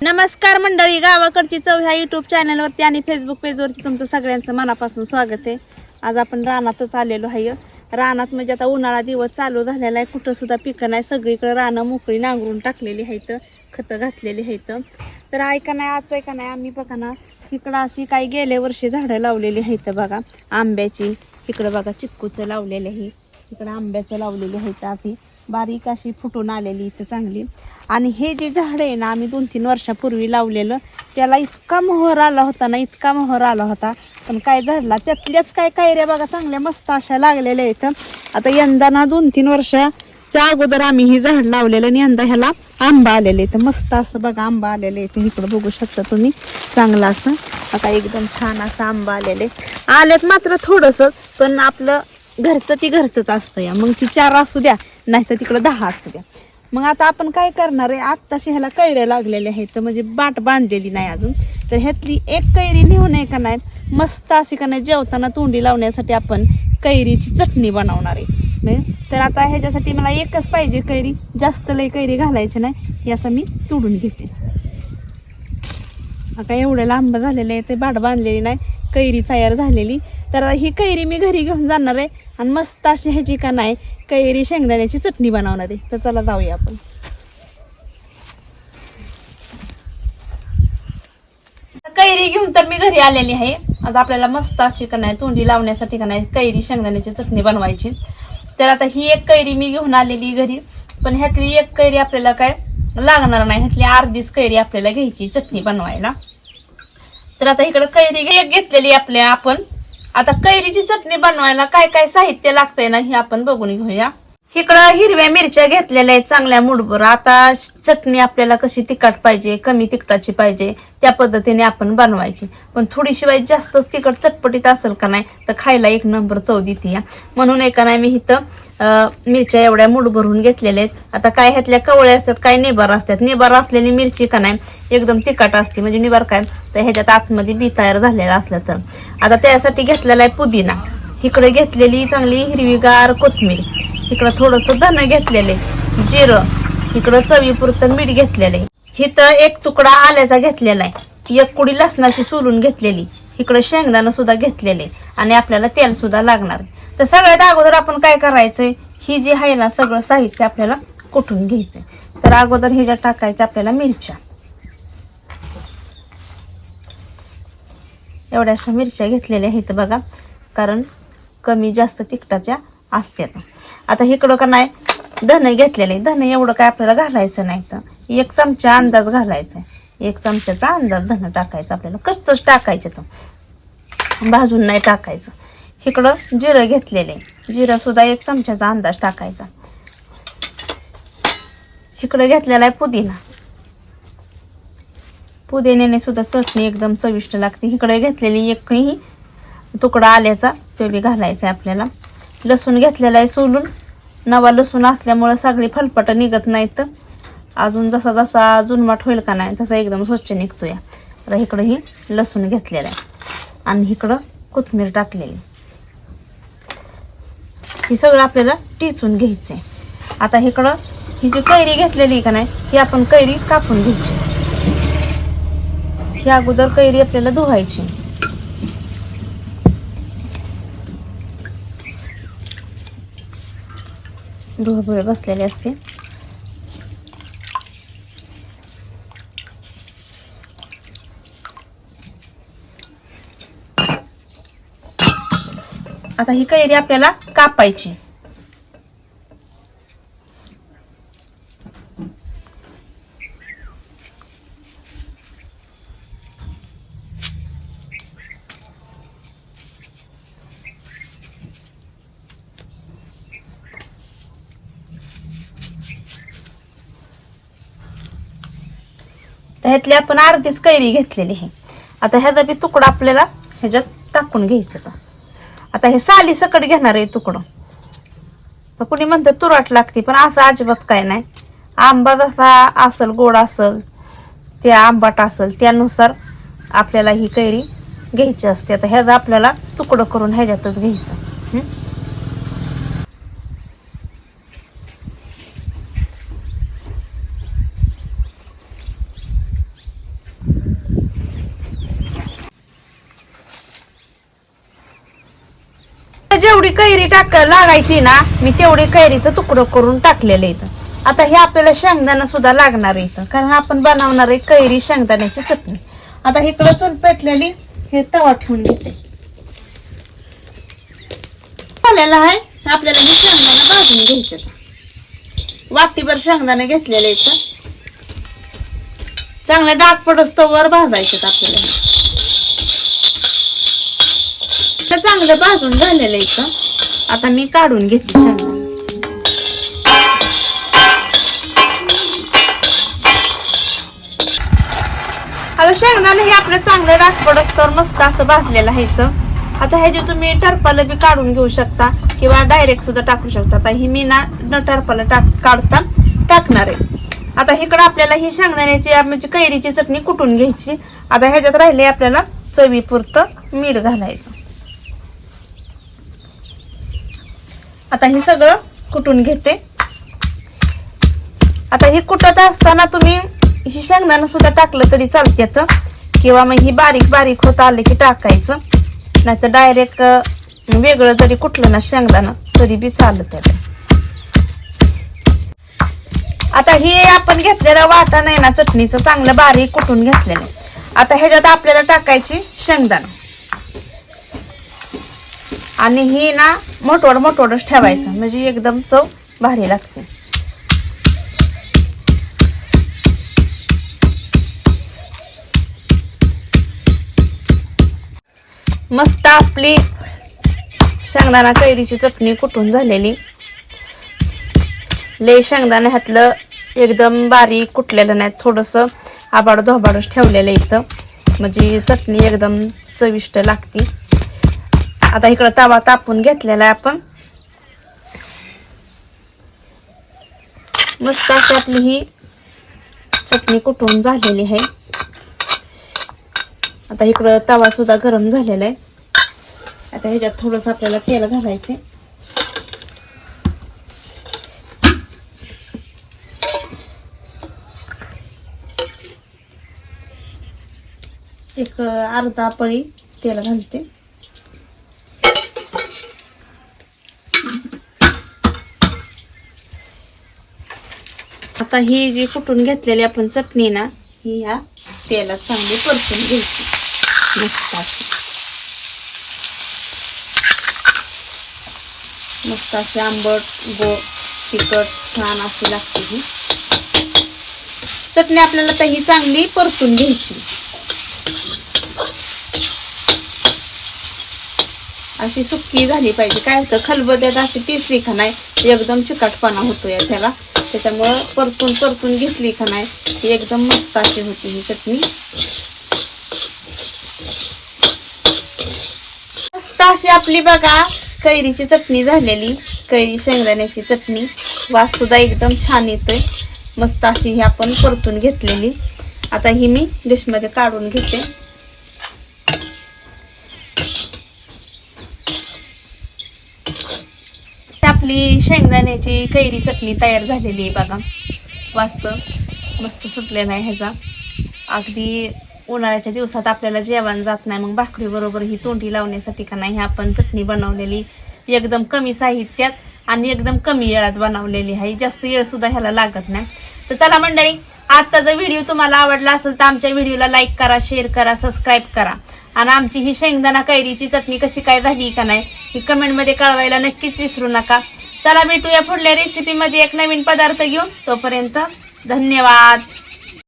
नमस्कार मंडळी, गावाकडची चव ह्या यूट्यूब चॅनलवरती आणि फेसबुक पेजवरती तुमचं सगळ्यांचं मनापासून स्वागत आहे. आज आपण रानातच आलेलो आहे. रानात म्हणजे आता उन्हाळा दिवस चालू झालेला आहे, कुठं सुद्धा पिकं नाही, सगळीकडे रानं मोकळी नांगरून टाकलेली आहेत, खतं घातलेली आहेत. तर ऐका नाही, आज ऐका नाही, आम्ही बघा ना इकडं अशी काही गेल्या वर्षी झाडं लावलेली आहेत बघा, आंब्याची. इकडं बघा चिक्कूचं लावलेलं आहे, इकडं आंब्याचं लावलेली आहेत, आधी बारीक अशी फुटून आलेली इथं चांगली. आणि हे जे झाड आहे ना, आम्ही 2-3 वर्षापूर्वी लावलेलं, त्याला इतका मोहर आला होता ना, इतका मोहर आला होता, पण काय झाडला त्यातल्याच काय कैऱ्या बघा चांगल्या मस्त अशा लागलेल्या आहेत. आता यंदा ना 2-3 वर्षाच्या अगोदर आम्ही हे झाड लावलेलं आणि यंदा ह्याला आंबा आलेले आहेत, मस्त असं बघा आंबा आलेले आहेत. इकडं बघू शकता तुम्ही, चांगलं असं आता एकदम छान असं आंबा आलेले आलेत. मात्र थोडंसं, पण आपलं घरचं ती घरचंच असतं या. मग ती 4 असू द्या, नाही तर तिकडं 10 असू द्या. मग आता आपण काय करणार आहे, आत्ताशी ह्याला कैऱ्या लागलेल्या आहेत, म्हणजे बाट बांधलेली नाही अजून. तर ह्यातली एक कैरी नेऊ नये का नाही, मस्त अशी का नाही जेवताना तोंडी लावण्यासाठी आपण कैरीची चटणी बनवणार आहे. तर आता ह्याच्यासाठी मला एकच पाहिजे कैरी, जास्त लई कैरी घालायची नाही. हे असं मी तोडून घेते. आता एवढं लांब झालेलं आहे, ते बाट बांधलेली नाही, कैरी तयार झालेली. तर ही कैरी मी घरी घेऊन जाणार आहे आणि मस्त अशी ह्याची का नाही कैरी शेंगदाण्याची चटणी बनवणार आहे. तर चला जाऊया आपण. कैरी घेऊन तर मी घरी आलेली आहे. आता आपल्याला मस्त अशी का नाही तोंडी लावण्यासाठी का नाही कैरी शेंगदाण्याची चटणी बनवायची. तर आता ही एक कैरी मी घेऊन आलेली घरी, पण ह्यातली एक कैरी आपल्याला काय लागणार नाही, ह्यातली अर्धीच कैरी आपल्याला घ्यायची चटणी बनवायला. तर आता इकडे कैरी एक घेतलेली आपल्या आपण. आता कैरीची चटणी बनवायला काय काय साहित्य लागतंय ना, हे आपण बघून घेऊया. इकडं हिरव्या मिरच्या घेतलेल्या आहेत चांगल्या मुठभर. आता चटणी आपल्याला कशी तिखट पाहिजे, कमी तिखटाची पाहिजे, त्या पद्धतीने आपण बनवायची. पण थोडीशिवाय जास्तच तिखट चटपटीत असेल का नाही तर खायला एक नंबर चव देते या. म्हणून एका नाही मी इथं मिरच्या एवढ्या मूठ भरून घेतलेल्या आहेत. आता काय ह्यातल्या कवळ्या असतात, काय निबार असतात. निबार असलेली मिरची का नाही एकदम तिखट असते, म्हणजे निबार काय तर ह्याच्यात आतमध्ये बी तयार झालेला असलं तर. आता त्यासाठी घेतलेला आहे पुदिना, इकडे घेतलेली चांगली हिरवीगार कोथिंबीर, इकडं थोडंसं धन घेतलेले, जिरं, इकडं चवीपुरतं मीठ घेतलेले, इथं एक तुकडा आल्याचा घेतलेला आहे, एक कुडी लसणाची सोलून घेतलेली, इकडं शेंगदाणं सुद्धा घेतलेले आणि आपल्याला तेल सुद्धा लागणार. तर सगळ्यात अगोदर आपण काय करायचंय, ही जी आहे ना सगळं साहित्य आपल्याला कुटून घ्यायचंय. तर अगोदर ह्याच्या टाकायच्या आपल्याला मिरच्या, एवढ्याशा मिरच्या घेतलेल्या आहेत बघा, कारण कमी जास्त तिखटाच्या असतात. आता इकडं का नाही धने घेतलेले, धने एवढं काय आपल्याला घालायचं नाही, तर 1 चमचा अंदाज घालायचा आहे, 1 चमच्याचा अंदाज धनं टाकायचं आपल्याला, कच्चंच टाकायचं, तर भाजून नाही टाकायचं. इकडं जिरं घेतलेले, जिरं सुद्धा 1 चमच्याचा अंदाज टाकायचा. इकडं घेतलेला आहे पुदिना, पुदिन्याने सुद्धा चटणी एकदम चविष्ट लागते. इकडे घेतलेली एकही तुकडा आल्याचा, तो बी घालायचा आहे आपल्याला. लसूण घेतलेला आहे सोलून, नवा लसूण असल्यामुळं सगळी फलपट निघत नाहीत, अजून जसा जसा जुनमाट होईल का नाही तसा एकदम स्वच्छ निघतो या. आता इकडं ही लसूण घेतलेला आहे आणि इकडं कोथिंबीर टाकलेली, ही सगळं आपल्याला टिचून घ्यायचं आहे. आता इकडं ही जी कैरी घेतलेली का नाही, ही आपण कैरी कापून घ्यायची. ही अगोदर कैरी आपल्याला धुवायची, धुळभुळे बसलेले असते. आता ही कैरी आपल्याला कापायची. ह्यातली आपण अर्धीच कैरी घेतलेली आहे. आता ह्याचा बी तुकडा आपल्याला ह्याच्यात टाकून घ्यायचं. आता हे साली सकट घेणार आहे तुकडं. तर कुणी म्हणतं तुरट लागते, पण असं अजिबात काय नाही. आंबा जसा असेल, गोड असेल, त्या आंबाट असेल त्यानुसार आपल्याला ही कैरी घ्यायची असते. आता ह्याचा आपल्याला तुकडं करून ह्याच्यातच घ्यायचं. जेवढी कैरी लागायची ना मी तेवढी कैरीचं तुकडं करून टाकलेलं इथं. आता हे आपल्याला शेंगदाणा सुद्धा लागणार आहे इथं, कारण आपण बनवणार आहे कैरी शेंगदाण्याची चटणी. आता इकडं चूल पेटलेली, हे तवा ठेवून घेते. झालेला आहे, आपल्याला हे शेंगदाणा भाजून घ्यायचं. वाटीभर शेंगदाणे घेतलेले इथं, चांगले डाग पडस्तोवर भाजायचं आपल्याला. चांगलं भाजून झालेलं इथं. आता मी काढून घेते शेंगदाणे. आता शेंगदाणे हे आपलं चांगलं डाग पडस्तोवर मस्त असं भाजलेलं आहे इथं. आता हे जे तुम्ही टरपालं बी काढून घेऊ शकता किंवा डायरेक्ट सुद्धा टाकू शकता. आता ही मी ना न टरपाला काढता टाकणार आहे. आता इकडं आपल्याला ही शेंगदाण्याची म्हणजे कैरीची चटणी कुटून घ्यायची. आता ह्याच्यात राहिले आपल्याला चवीपुरतं मीठ घालायचं. आता हे सगळं कुटून घेते. आता हे कुटत असताना तुम्ही ही शेंगदाणा सुद्धा टाकलं तरी चालतं, किंवा मग ही बारीक बारीक होत आले की टाकायचं, नाहीतर डायरेक्ट वेगळं जरी कुटलं ना शेंगदाणा तरी बी चालत आहे. आता हे आपण घेतलेलं वाटा नाही ना चटणीचं चांगलं बारीक कुटून घेतलेलं. आता ह्याच्यात आपल्याला टाकायची शेंगदाणा आणि ही ना मोठवडच ठेवायचं, म्हणजे एकदम चव भारी लागते. मस्त आपली शेंगदाणा कैरीची चटणी कुटून झालेली. लय शेंगदाणा ह्यातलं एकदम बारीक कुटलेलं नाही, थोडंसं आबाडधोबाडच ठेवलेलं इथं, म्हणजे चटणी एकदम चविष्ट लागते. आता इकडं तवा तापून घेतलेला आहे आपण. मस्त अशी आपली ही चटणी कुटून झालेली आहे. आता इकडं तवा सुद्धा गरम झालेला आहे. आता ह्याच्यात थोडंसं आपल्याला तेल घालायचे. एक अर्धा पळी तेल घालते. आता ही जी कुटून घेतलेली आपण चटणी ना ही ह्या तेलात चांगली परतून घ्यायची. मस्त अशी आंबट गोड तिखट छान अशी लागते ही चटणी. आपल्याला तर ही चांगली परतून घ्यायची. अशी सुक्की झाली पाहिजे. काय होतं खलबत्यात अशी पिसली का नाही एकदम चिकटपणा होतो या त्याला, त्याच्यामुळं परतून घेतली का नाही ही एकदम मस्त अशी होती ही चटणी. मस्त अशी आपली बघा कैरीची चटणी झालेली, कैरी शेंगदाण्याची चटणी. वास सुद्धा एकदम छान येतोय. मस्त अशी ही आपण परतून घेतलेली. आता ही मी डिशमध्ये काढून घेते. आपली शेंगदाण्याची कैरी चटणी तयार झालेली आहे बघा. वास्त मस्त सुटलेला आहे ह्याचा. अगदी उन्हाळ्याच्या दिवसात आपल्याला जेवण जात नाही, मग भाकरी बरोबर ही तोंडी लावण्यासाठी का नाही आपण चटणी बनवलेली एकदम कमी साहित्यात आणि एकदम कमी वेळात बनवलेली आहे. जास्त वेळ सुद्धा ह्याला लागत नाही. तर चला मंडळी, आजचा जर व्हिडिओ तुम्हाला आवडला असेल तर आमच्या व्हिडिओला लाईक करा, शेअर करा, सबस्क्राईब करा. आणि आमची ही शेंगदाणा कैरीची चटणी कशी काय झाली का नाही ही कमेंटमध्ये कळवायला नक्कीच विसरू नका. चला भेटूया पुढल्या रेसिपीमध्ये एक नवीन पदार्थ घेऊन. तोपर्यंत धन्यवाद.